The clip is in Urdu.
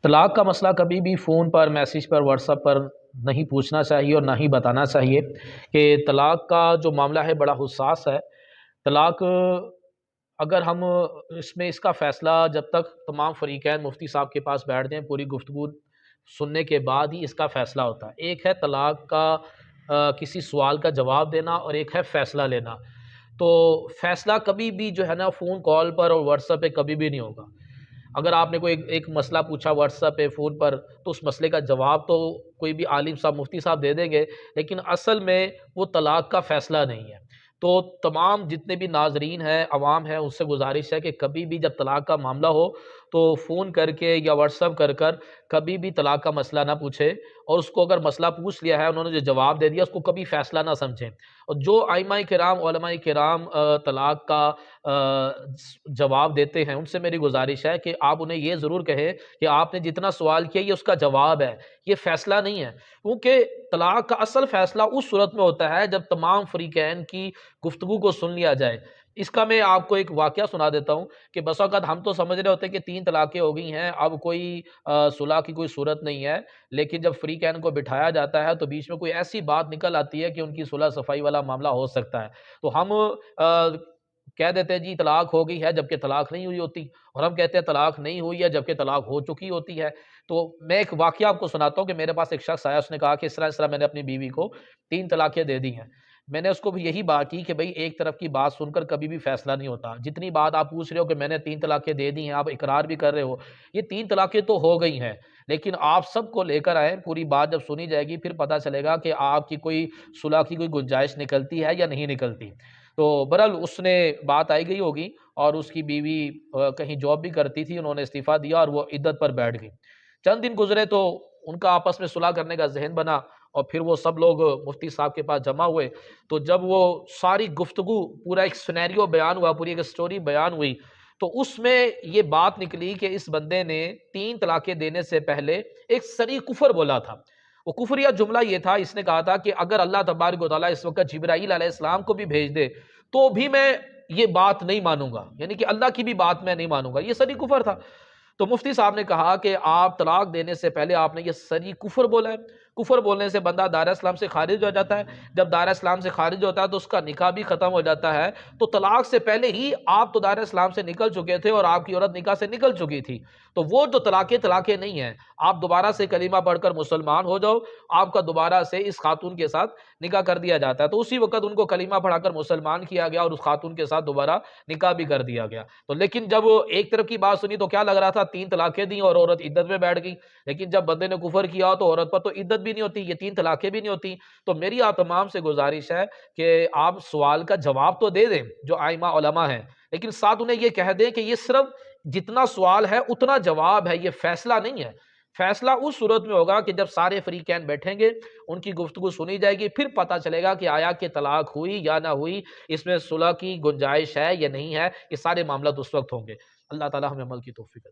طلاق کا مسئلہ کبھی بھی فون پر، میسیج پر، واٹس ایپ پر نہیں پوچھنا چاہیے اور نہ ہی بتانا چاہیے کہ طلاق کا جو معاملہ ہے بڑا حساس ہے۔ طلاق اگر ہم اس کا فیصلہ جب تک تمام فریقین مفتی صاحب کے پاس بیٹھ جائیں، پوری گفتگو سننے کے بعد ہی اس کا فیصلہ ہوتا ہے۔ ایک ہے طلاق کا کسی سوال کا جواب دینا، اور ایک ہے فیصلہ لینا۔ تو فیصلہ کبھی بھی جو ہے نا فون کال پر اور واٹس ایپ پہ کبھی بھی نہیں ہوگا۔ اگر آپ نے کوئی ایک مسئلہ پوچھا واٹس ایپ پہ، فون پر، تو اس مسئلے کا جواب تو کوئی بھی عالم صاحب، مفتی صاحب دے دیں گے، لیکن اصل میں وہ طلاق کا فیصلہ نہیں ہے۔ تو تمام جتنے بھی ناظرین ہیں، عوام ہیں، اس سے گزارش ہے کہ کبھی بھی جب طلاق کا معاملہ ہو تو فون کر کے یا واٹس ایپ کر کبھی بھی طلاق کا مسئلہ نہ پوچھے، اور اس کو اگر مسئلہ پوچھ لیا ہے، انہوں نے جو جواب دے دیا، اس کو کبھی فیصلہ نہ سمجھیں۔ اور جو ائمہ کرام، علماء کرام طلاق کا جواب دیتے ہیں، ان سے میری گزارش ہے کہ آپ انہیں یہ ضرور کہیں کہ آپ نے جتنا سوال کیا یہ اس کا جواب ہے، یہ فیصلہ نہیں ہے۔ کیونکہ طلاق کا اصل فیصلہ اس صورت میں ہوتا ہے جب تمام فریقین کی گفتگو کو سن لیا جائے۔ اس کا میں آپ کو ایک واقعہ سنا دیتا ہوں کہ بس اوقات ہم تو سمجھ رہے ہوتے ہیں کہ 3 طلاقیں ہو گئی ہیں، اب کوئی صلح کی کوئی صورت نہیں ہے، لیکن جب فریقین کو بٹھایا جاتا ہے تو بیچ میں کوئی ایسی بات نکل آتی ہے کہ ان کی صلح صفائی والا معاملہ ہو سکتا ہے، تو ہم کہہ دیتے ہیں جی طلاق ہو گئی ہے جبکہ طلاق نہیں ہوئی ہوتی، اور ہم کہتے ہیں طلاق نہیں ہوئی ہے جبکہ طلاق ہو چکی ہوتی ہے۔ تو میں ایک واقعہ آپ کو سناتا ہوں کہ میرے پاس ایک شخص آیا، اس نے کہا کہ اس طرح میں نے اپنی بیوی کو 3 طلاقیں دے دی ہیں۔ میں نے اس کو بھی یہی بات کی کہ بھئی ایک طرف کی بات سن کر کبھی بھی فیصلہ نہیں ہوتا۔ جتنی بات آپ پوچھ رہے ہو کہ میں نے 3 طلاقیں دے دی ہیں، آپ اقرار بھی کر رہے ہو، یہ 3 طلاقیں تو ہو گئی ہیں، لیکن آپ سب کو لے کر آئیں، پوری بات جب سنی جائے گی پھر پتہ چلے گا کہ آپ کی کوئی صلح کی کوئی گنجائش نکلتی ہے یا نہیں نکلتی۔ تو بہرحال اس نے بات آئی گئی ہوگی، اور اس کی بیوی کہیں جاب بھی کرتی تھی، انہوں نے استعفیٰ دیا اور وہ عدت پر بیٹھ گئی۔ چند دن گزرے تو ان کا آپس میں صلح کرنے کا ذہن بنا، اور پھر وہ سب لوگ مفتی صاحب کے پاس جمع ہوئے۔ تو جب وہ ساری گفتگو، پورا ایک سینیریو بیان ہوا، پوری ایک سٹوری بیان ہوئی، تو اس میں یہ بات نکلی کہ اس بندے نے 3 طلاقیں دینے سے پہلے ایک صریح کفر بولا تھا۔ وہ کفریہ جملہ یہ تھا، اس نے کہا تھا کہ اگر اللہ تبارک و تعالیٰ اس وقت جبرائیل علیہ السلام کو بھی بھیج دے تو بھی میں یہ بات نہیں مانوں گا، یعنی کہ اللہ کی بھی بات میں نہیں مانوں گا۔ یہ صریح کفر تھا۔ تو مفتی صاحب نے کہا کہ آپ طلاق دینے سے پہلے آپ نے یہ صریح کفر بولا ہے۔ کفر بولنے سے بندہ دائرہ اسلام سے خارج ہو جاتا ہے، جب دائرہ اسلام سے خارج ہوتا ہے تو اس کا نکاح بھی ختم ہو جاتا ہے۔ تو طلاق سے پہلے ہی آپ تو دائرہ اسلام سے نکل چکے تھے، اور آپ کی عورت نکاح سے نکل چکی تھی، تو وہ جو طلاقیں نہیں ہیں، آپ دوبارہ سے کلمہ پڑھ کر مسلمان ہو جاؤ، آپ کا دوبارہ سے اس خاتون کے ساتھ نکاح کر دیا جاتا ہے۔ تو اسی وقت ان کو کلمہ پڑھا کر مسلمان کیا گیا، اور اس خاتون کے ساتھ دوبارہ نکاح بھی کر دیا گیا۔ تو لیکن جب ایک طرف کی بات سنی تو کیا لگ رہا تھا، 3 طلاقیں دیں اور عورت عدت میں بیٹھ گئی، لیکن جب بندے نے کفر کیا تو عورت پر تو عدت بھی نہیں ہوتی، یہ 3 طلاقیں بھی نہیں ہوتی۔ تو میری آپ تمام سے گزارش ہے کہ آپ سوال کا جواب تو دے دیں جو ائمہ علماء ہیں، لیکن ساتھ انہیں یہ کہہ دیں کہ یہ صرف جتنا سوال ہے اتنا جواب ہے، یہ فیصلہ نہیں ہے۔ فیصلہ اس صورت میں ہوگا کہ جب سارے فریقین بیٹھیں گے، ان کی گفتگو سنی جائے گی، پھر پتہ چلے گا کہ آیا کہ طلاق ہوئی یا نہ ہوئی، اس میں صلح کی گنجائش ہے یا نہیں ہے۔ یہ سارے معاملات اس وقت ہوں گے۔ اللہ تعالی ہمیں عمل کی توفیق عطا